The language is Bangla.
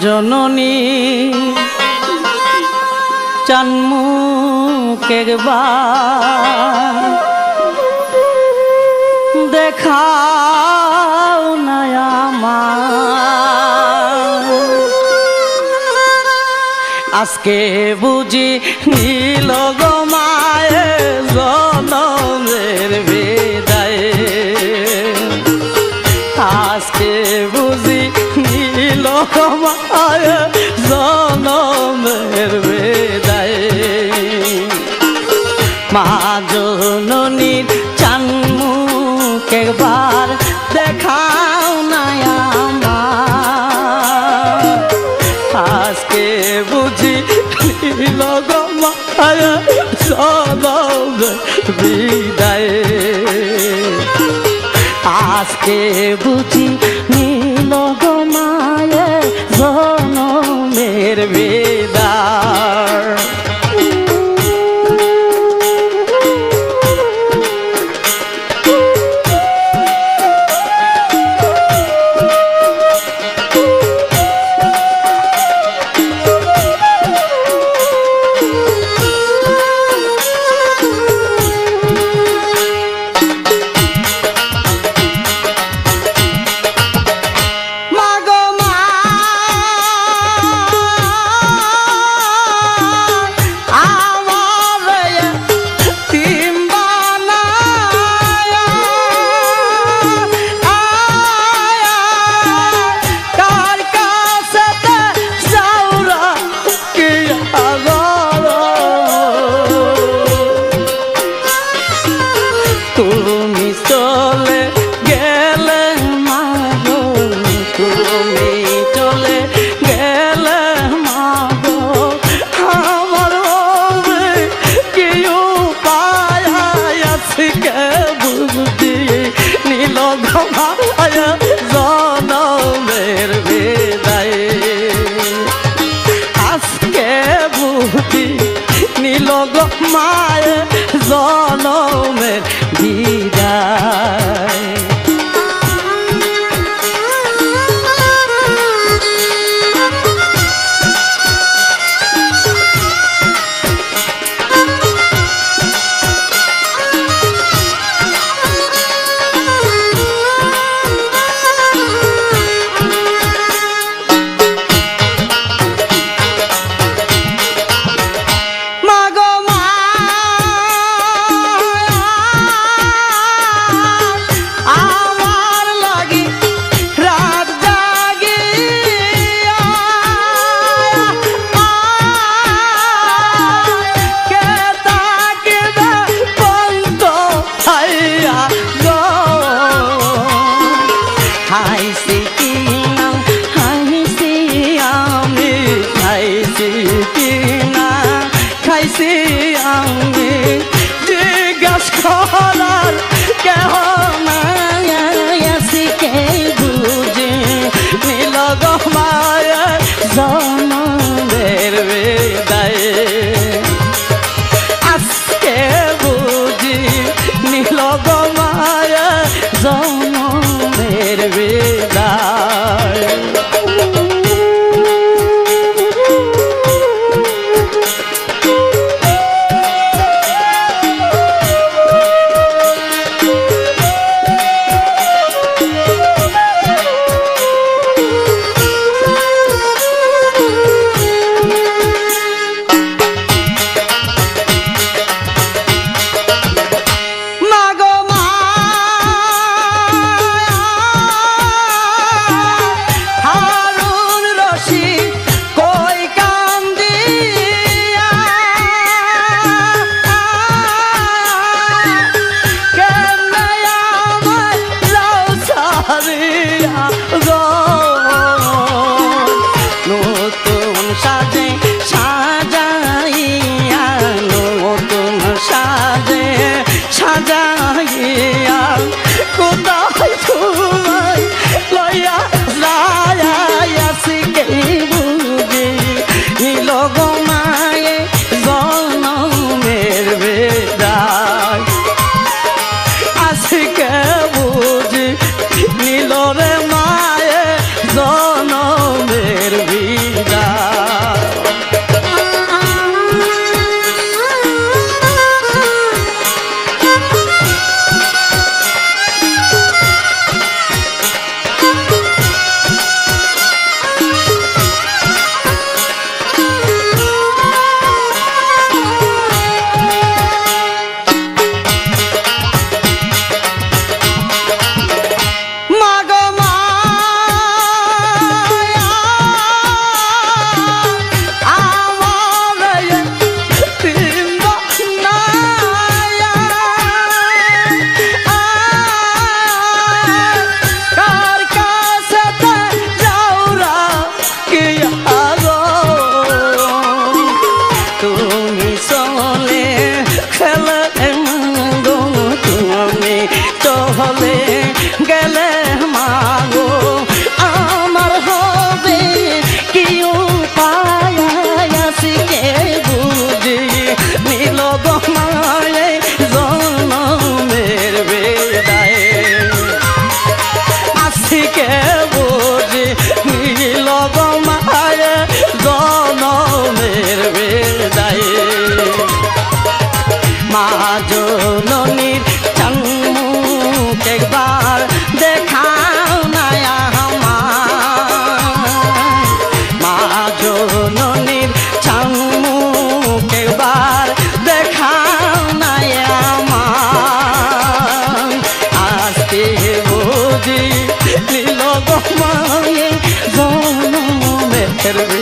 জননী চানমুখ একবার দেখাও না আমার। আজকে বুঝি নীল গো মায়ে জনমের বিদায়, আজকে বুঝি নীল গো মায়ে জনমের বিদায়। মা জননীর চানমুখ একবার দেখাও না আমার। আজকে বুঝি নীল গো মায়ে জনমের বিদায়, আজকে বুঝি নীল গো মায়ে জনমের বিদায়। তুমি চলে গেলে মাগো, তুমি চলে গেলে মাগো, আমার কি উপায় আছে কে বুঝি নীল গো মায়ে জনমের বিদায়। আজকে বুঝি নীল গো মায়ে জনমের বিদায়। খাইছি আমি জিজ্ঞাস করার কেহ নাই, আছি কে বুঝি নীল গো মায়ে জনমের বিদায়। আজকে বুঝি নীল গো মায়ে জনমের বিদায়। ছেড়বে